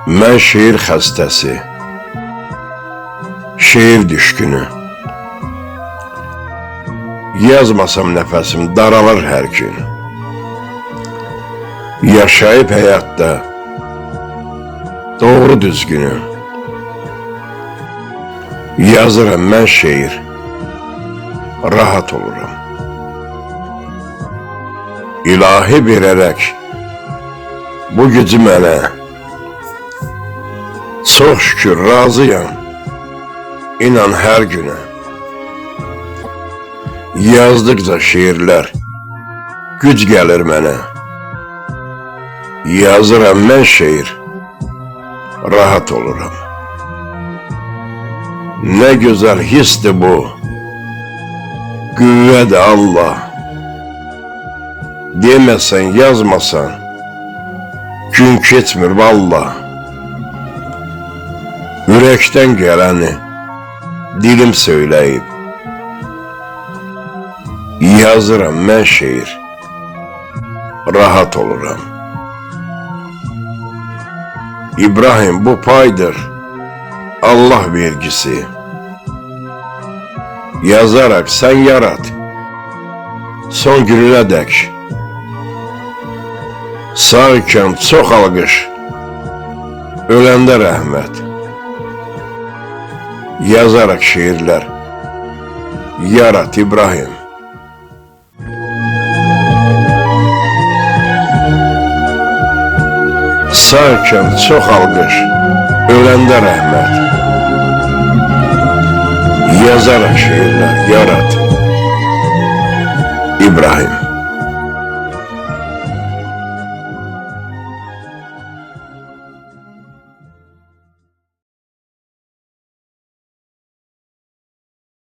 Mən şeir xəstəsi, şeir düşkünü. Yazmasam nəfəsim daralır hər gün. Yaşayıb həyatda doğru düzgünü. Yazıram mən şeir, rahat oluram. İlahi verərək bu gücü mənə, çox şükür razıyam, inan hər günə. Yazdıqca şeirlər güc gəlir mənə. Yazıram mən şeir, rahat oluram. Nə gözəl hisdir bu, qüvvədir Allah. Deməsən, yazmasan, gün keçmir vallah. Ürəkdən gələni dilim söyləyib. Yazıram mən şeir, rahat oluram. İbrahim, bu paydır Allah vergisi. Yazarak sen yarat, son gününe dək. Sağ ikən çox alqış, öləndə rəhmət. Yazarak şeirlər, yarat İbrahim. Sağ ikən çox alqış, öləndə rəhmət. Yazarak şeirlər, yarat İbrahim.